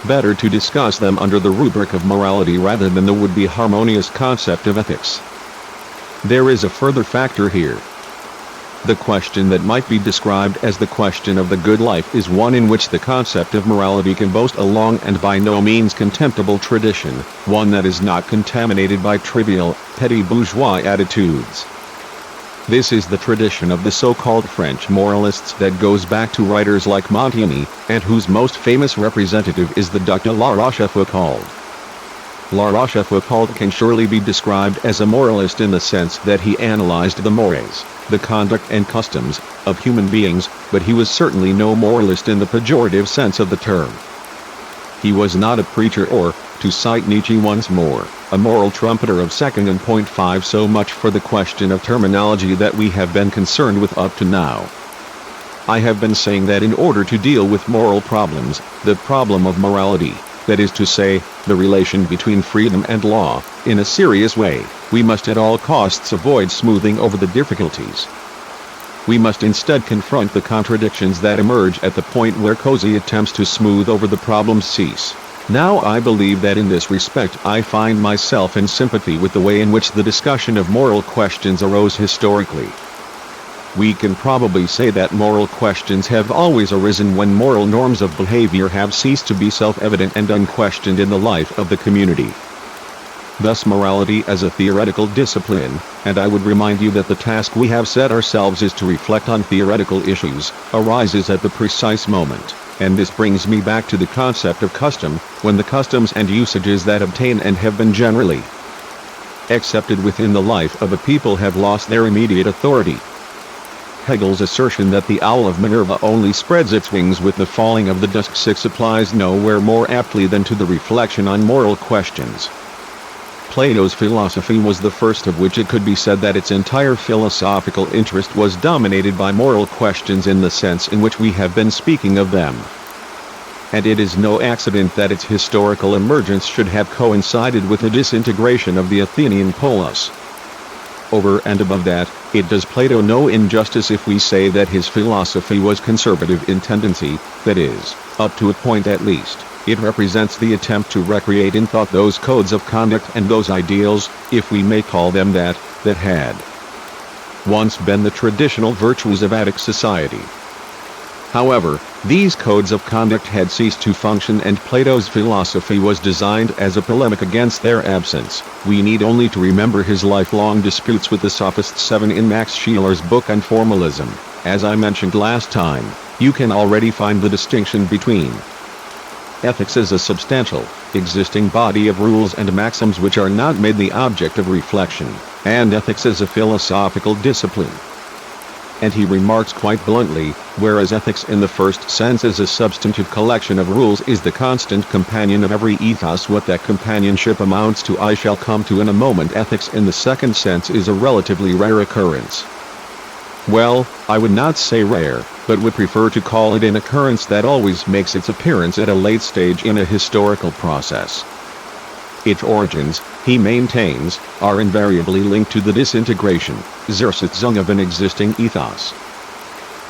better to discuss them under the rubric of morality rather than the would-be harmonious concept of ethics. There is a further factor here. The question that might be described as the question of the good life is one in which the concept of morality can boast a long and by no means contemptible tradition, one that is not contaminated by trivial, petty bourgeois attitudes. This is the tradition of the so-called French moralists that goes back to writers like Montaigne, and whose most famous representative is the Duc de La Rochefoucauld. La Rochefoucauld can surely be described as a moralist in the sense that he analyzed the mores, the conduct and customs, of human beings, but he was certainly no moralist in the pejorative sense of the term. He was not a preacher or, to cite Nietzsche once more, a moral trumpeter of second and point five. So much for the question of terminology that we have been concerned with up to now. I have been saying that in order to deal with moral problems, the problem of morality, that is to say, the relation between freedom and law, in a serious way, we must at all costs avoid smoothing over the difficulties. We must instead confront the contradictions that emerge at the point where cozy attempts to smooth over the problems cease. Now I believe that in this respect I find myself in sympathy with the way in which the discussion of moral questions arose historically. We can probably say that moral questions have always arisen when moral norms of behavior have ceased to be self-evident and unquestioned in the life of the community. Thus morality as a theoretical discipline, and I would remind you that the task we have set ourselves is to reflect on theoretical issues, arises at the precise moment, and this brings me back to the concept of custom, when the customs and usages that obtain and have been generally accepted within the life of a people have lost their immediate authority. Hegel's assertion that the owl of Minerva only spreads its wings with the falling of the dusk applies nowhere more aptly than to the reflection on moral questions. Plato's philosophy was the first of which it could be said that its entire philosophical interest was dominated by moral questions in the sense in which we have been speaking of them. And it is no accident that its historical emergence should have coincided with the disintegration of the Athenian polis. Over and above that, it does Plato no injustice if we say that his philosophy was conservative in tendency, that is, up to a point at least. It represents the attempt to recreate in thought those codes of conduct and those ideals, if we may call them that had once been the traditional virtues of Attic society. However, these codes of conduct had ceased to function and Plato's philosophy was designed as a polemic against their absence. We need only to remember his lifelong disputes with the Sophists 7 in Max Scheler's book on formalism. As I mentioned last time, you can already find the distinction between ethics as a substantial, existing body of rules and maxims which are not made the object of reflection, and ethics as a philosophical discipline. And he remarks quite bluntly, whereas ethics in the first sense is a substantive collection of rules is the constant companion of every ethos, what that companionship amounts to I shall come to in a moment. Ethics in the second sense is a relatively rare occurrence. Well, I would not say rare, but would prefer to call it an occurrence that always makes its appearance at a late stage in a historical process. Its origins, he maintains, are invariably linked to the disintegration, Zersetzung of an existing ethos.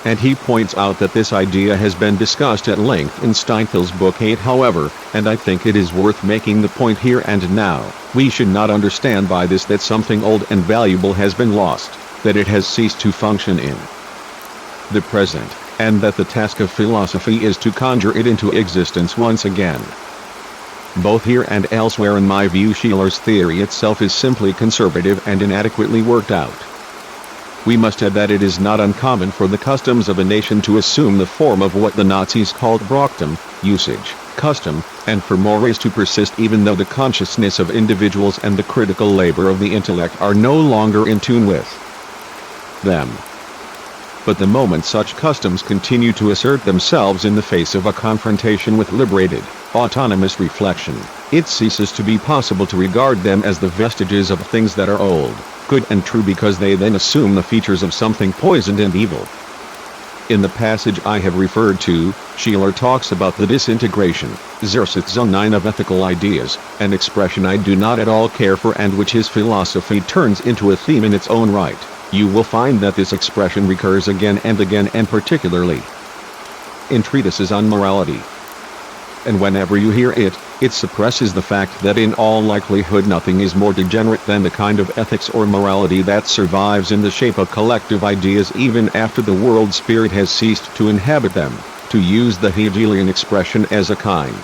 And he points out that this idea has been discussed at length in Steinfill's book 8. However, and I think it is worth making the point here and now, we should not understand by this that something old and valuable has been lost, that it has ceased to function in the present, and that the task of philosophy is to conjure it into existence once again. Both here and elsewhere in my view Scheler's theory itself is simply conservative and inadequately worked out. We must add that it is not uncommon for the customs of a nation to assume the form of what the Nazis called Brauchtum, usage, custom, and for mores to persist even though the consciousness of individuals and the critical labor of the intellect are no longer in tune with them. But the moment such customs continue to assert themselves in the face of a confrontation with liberated, autonomous reflection, it ceases to be possible to regard them as the vestiges of things that are old, good and true because they then assume the features of something poisoned and evil. In the passage I have referred to, Scheler talks about the disintegration, Zersetzung 9 of ethical ideas, an expression I do not at all care for and which his philosophy turns into a theme in its own right. You will find that this expression recurs again and particularly in treatises on morality. And whenever you hear it, it suppresses the fact that in all likelihood nothing is more degenerate than the kind of ethics or morality that survives in the shape of collective ideas even after the world spirit has ceased to inhabit them, to use the Hegelian expression as a kind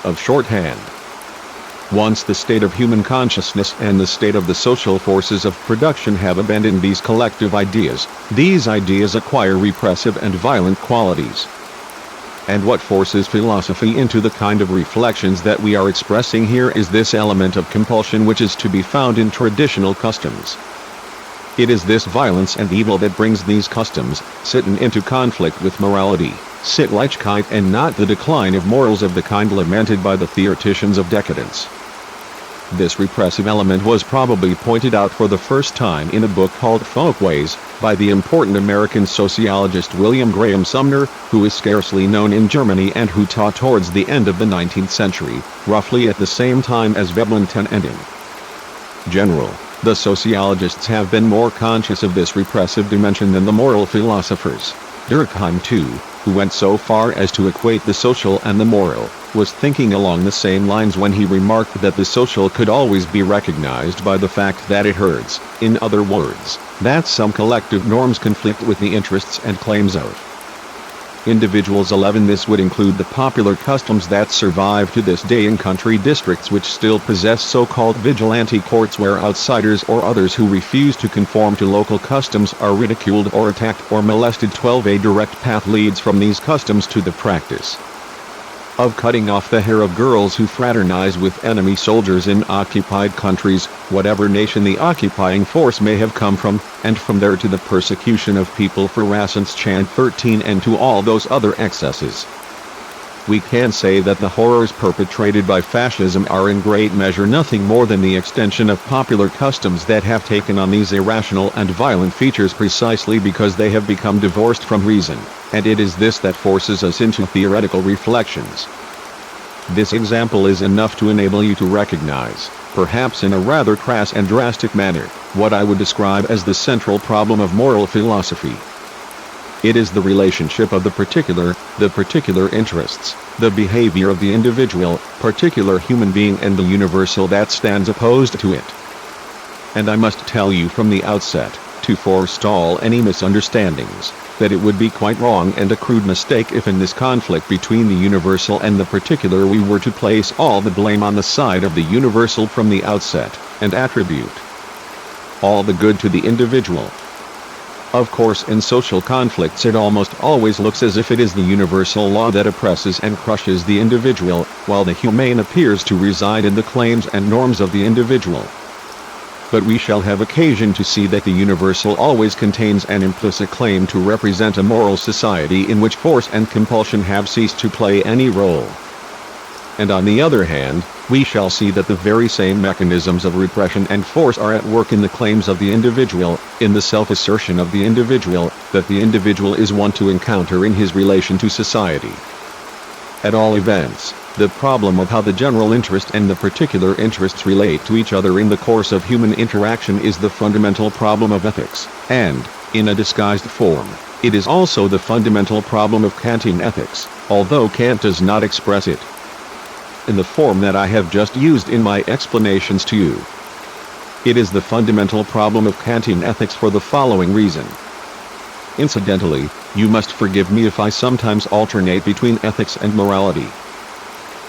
of shorthand. Once the state of human consciousness and the state of the social forces of production have abandoned these collective ideas, these ideas acquire repressive and violent qualities. And what forces philosophy into the kind of reflections that we are expressing here is this element of compulsion which is to be found in traditional customs. It is this violence and evil that brings these customs, sitten into conflict with morality, Sittlichkeit, and not the decline of morals of the kind lamented by the theoreticians of decadence. This repressive element was probably pointed out for the first time in a book called Folkways, by the important American sociologist William Graham Sumner, who is scarcely known in Germany and who taught towards the end of the 19th century, roughly at the same time as Veblen ten Enden. General The sociologists have been more conscious of this repressive dimension than the moral philosophers. Durkheim too, who went so far as to equate the social and the moral, was thinking along the same lines when he remarked that the social could always be recognized by the fact that it hurts, in other words, that some collective norms conflict with the interests and claims of individuals. 11. This would include the popular customs that survive to this day in country districts which still possess so-called vigilante courts where outsiders or others who refuse to conform to local customs are ridiculed or attacked or molested. 12. A direct path leads from these customs to the practice of cutting off the hair of girls who fraternize with enemy soldiers in occupied countries, whatever nation the occupying force may have come from, and from there to the persecution of people for rations. Chant 13. And to all those other excesses. We can say that the horrors perpetrated by fascism are in great measure nothing more than the extension of popular customs that have taken on these irrational and violent features precisely because they have become divorced from reason, and it is this that forces us into theoretical reflections. This example is enough to enable you to recognize, perhaps in a rather crass and drastic manner, what I would describe as the central problem of moral philosophy. It is the relationship of the particular interests, the behavior of the individual, particular human being and the universal that stands opposed to it. And I must tell you from the outset, to forestall any misunderstandings, that it would be quite wrong and a crude mistake if in this conflict between the universal and the particular we were to place all the blame on the side of the universal from the outset, and attribute all the good to the individual. Of course, in social conflicts it almost always looks as if it is the universal law that oppresses and crushes the individual, while the humane appears to reside in the claims and norms of the individual. But we shall have occasion to see that the universal always contains an implicit claim to represent a moral society in which force and compulsion have ceased to play any role. And on the other hand, we shall see that the very same mechanisms of repression and force are at work in the claims of the individual, in the self-assertion of the individual, that the individual is one to encounter in his relation to society. At all events, the problem of how the general interest and the particular interests relate to each other in the course of human interaction is the fundamental problem of ethics, and, in a disguised form, it is also the fundamental problem of Kantian ethics, although Kant does not express it in the form that I have just used in my explanations to you. It is the fundamental problem of Kantian ethics for the following reason. Incidentally, you must forgive me if I sometimes alternate between ethics and morality.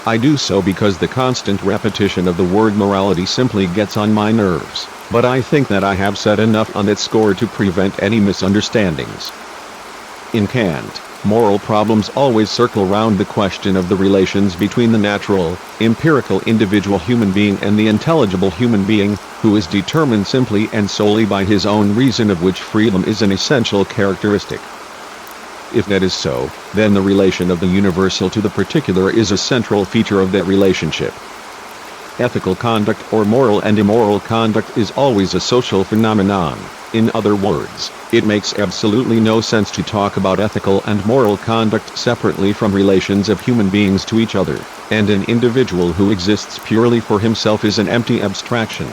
I do so because the constant repetition of the word morality simply gets on my nerves, but I think that I have said enough on that score to prevent any misunderstandings. In Kant, moral problems always circle round the question of the relations between the natural, empirical individual human being and the intelligible human being, who is determined simply and solely by his own reason, of which freedom is an essential characteristic. If that is so, then the relation of the universal to the particular is a central feature of that relationship. Ethical conduct or moral and immoral conduct is always a social phenomenon. In other words, it makes absolutely no sense to talk about ethical and moral conduct separately from relations of human beings to each other, and an individual who exists purely for himself is an empty abstraction.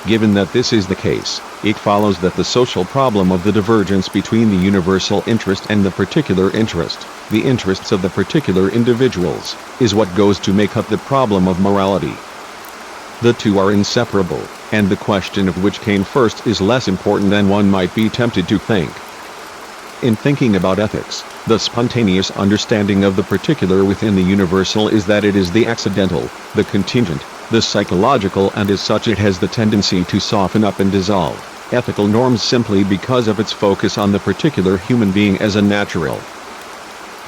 Given that this is the case, it follows that the social problem of the divergence between the universal interest and the particular interest, the interests of the particular individuals, is what goes to make up the problem of morality. The two are inseparable, and the question of which came first is less important than one might be tempted to think. In thinking about ethics, the spontaneous understanding of the particular within the universal is that it is the accidental, the contingent, the psychological, and as such it has the tendency to soften up and dissolve ethical norms simply because of its focus on the particular human being as a natural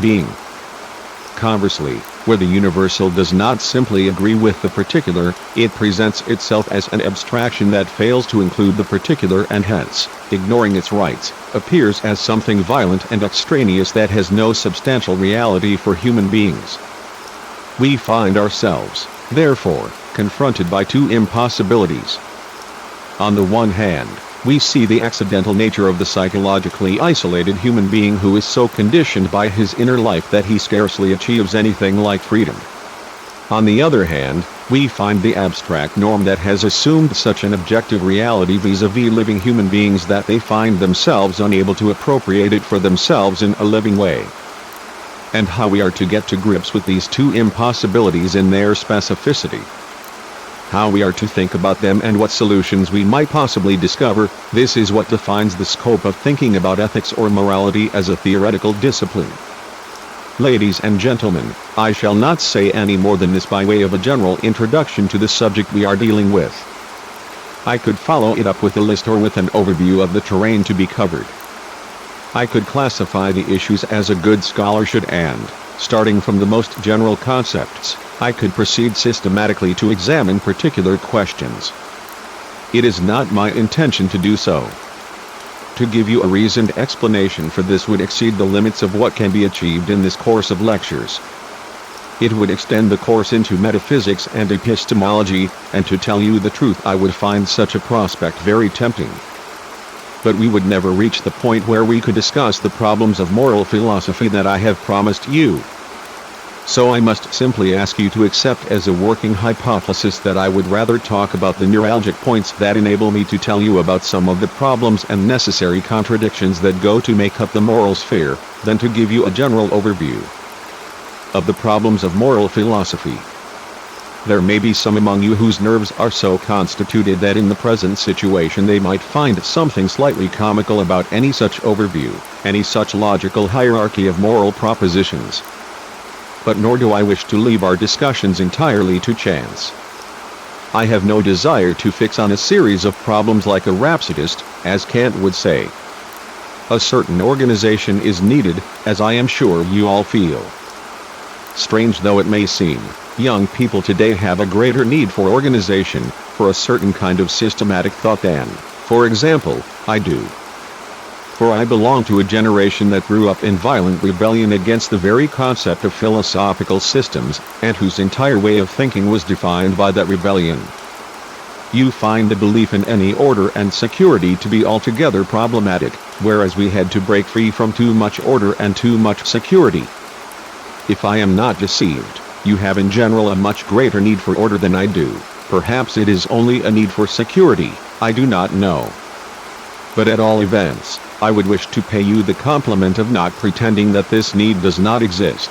being. Conversely, where the universal does not simply agree with the particular, it presents itself as an abstraction that fails to include the particular and hence, ignoring its rights, appears as something violent and extraneous that has no substantial reality for human beings. We find ourselves, therefore, confronted by two impossibilities. On the one hand, we see the accidental nature of the psychologically isolated human being who is so conditioned by his inner life that he scarcely achieves anything like freedom. On the other hand, We find the abstract norm that has assumed such an objective reality vis-a-vis living human beings that they find themselves unable to appropriate it for themselves in a living way. And how we are to get to grips with these two impossibilities in their specificity. How we are to think about them and what solutions we might possibly discover, this is what defines the scope of thinking about ethics or morality as a theoretical discipline. Ladies and gentlemen, I shall not say any more than this by way of a general introduction to the subject we are dealing with. I could follow it up with a list or with an overview of the terrain to be covered. I could classify the issues as a good scholar should and, starting from the most general concepts, I could proceed systematically to examine particular questions. It is not my intention to do so. To give you a reasoned explanation for this would exceed the limits of what can be achieved in this course of lectures. It would extend the course into metaphysics and epistemology, and to tell you the truth I would find such a prospect very tempting. But we would never reach the point where we could discuss the problems of moral philosophy that I have promised you. So I must simply ask you to accept as a working hypothesis that I would rather talk about the neuralgic points that enable me to tell you about some of the problems and necessary contradictions that go to make up the moral sphere, than to give you a general overview of the problems of moral philosophy. There may be some among you whose nerves are so constituted that in the present situation they might find something slightly comical about any such overview, any such logical hierarchy of moral propositions. But nor do I wish to leave our discussions entirely to chance. I have no desire to fix on a series of problems like a rhapsodist, as Kant would say. A certain organization is needed, as I am sure you all feel. Strange though it may seem, young people today have a greater need for organization, for a certain kind of systematic thought than, for example, I do. For I belong to a generation that grew up in violent rebellion against the very concept of philosophical systems, and whose entire way of thinking was defined by that rebellion. You find the belief in any order and security to be altogether problematic, whereas we had to break free from too much order and too much security. If I am not deceived, you have in general a much greater need for order than I do. Perhaps it is only a need for security, I do not know. But at all events, I would wish to pay you the compliment of not pretending that this need does not exist.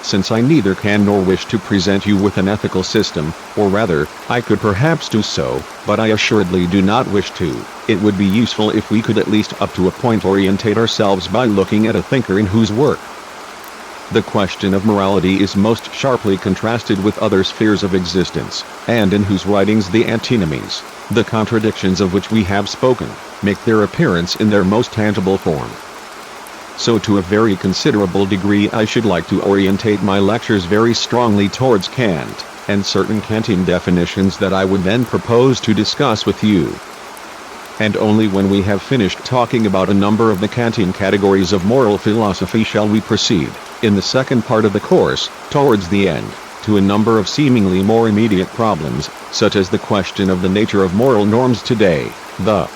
Since I neither can nor wish to present you with an ethical system, or rather, I could perhaps do so, but I assuredly do not wish to, it would be useful if we could at least up to a point orientate ourselves by looking at a thinker in whose work the question of morality is most sharply contrasted with other spheres of existence, and in whose writings the antinomies, the contradictions of which we have spoken, make their appearance in their most tangible form. So to a very considerable degree I should like to orientate my lectures very strongly towards Kant, and certain Kantian definitions that I would then propose to discuss with you. And only when we have finished talking about a number of the Kantian categories of moral philosophy shall we proceed, in the second part of the course, towards the end, to a number of seemingly more immediate problems, such as the question of the nature of moral norms today, the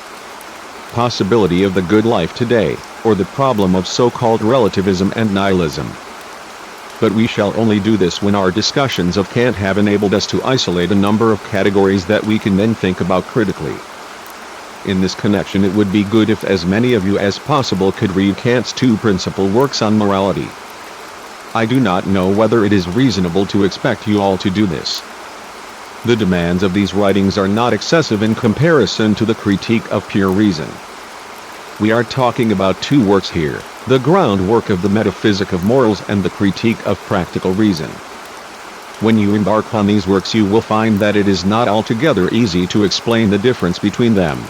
possibility of the good life today, or the problem of so-called relativism and nihilism. But we shall only do this when our discussions of Kant have enabled us to isolate a number of categories that we can then think about critically. In this connection it would be good if as many of you as possible could read Kant's two principal works on morality. I do not know whether it is reasonable to expect you all to do this. The demands of these writings are not excessive in comparison to the critique of pure reason. We are talking about two works here, the groundwork of the metaphysic of morals and the critique of practical reason. When you embark on these works you will find that it is not altogether easy to explain the difference between them.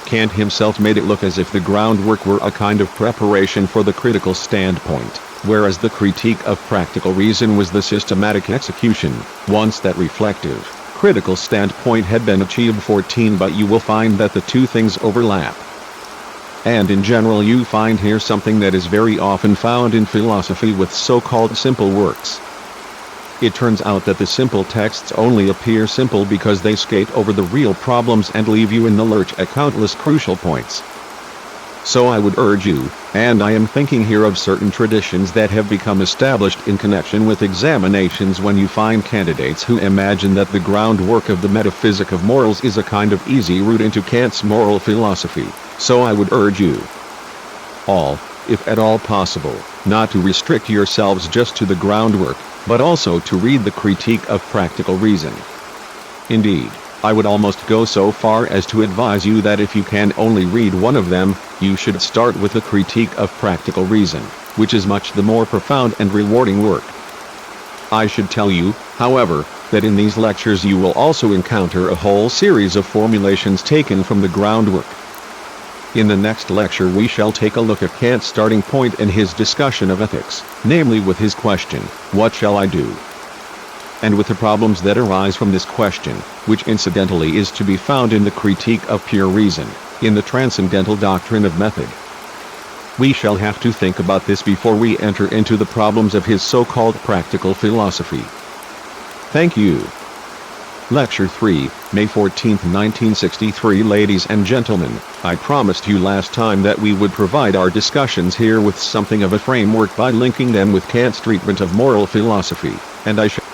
Kant himself made it look as if the groundwork were a kind of preparation for the critical standpoint, whereas the critique of practical reason was the systematic execution, once that reflective, critical standpoint had been achieved. But you will find that the two things overlap. And in general you find here something that is very often found in philosophy with so-called simple works. It turns out that the simple texts only appear simple because they skate over the real problems and leave you in the lurch at countless crucial points. So I would urge you, and I am thinking here of certain traditions that have become established in connection with examinations when you find candidates who imagine that the groundwork of the metaphysic of morals is a kind of easy route into Kant's moral philosophy. So I would urge you all, if at all possible, not to restrict yourselves just to the groundwork, but also to read the Critique of Practical Reason. Indeed, I would almost go so far as to advise you that if you can only read one of them, you should start with the Critique of Practical Reason, which is much the more profound and rewarding work. I should tell you, however, that in these lectures you will also encounter a whole series of formulations taken from the groundwork. In the next lecture we shall take a look at Kant's starting point and his discussion of ethics, namely with his question, "What shall I do?" and with the problems that arise from this question, which incidentally is to be found in the Critique of Pure Reason, in the Transcendental Doctrine of Method. We shall have to think about this before we enter into the problems of his so-called practical philosophy. Thank you. Lecture 3, May 14, 1963. Ladies and gentlemen, I promised you last time that we would provide our discussions here with something of a framework by linking them with Kant's treatment of moral philosophy, and I shall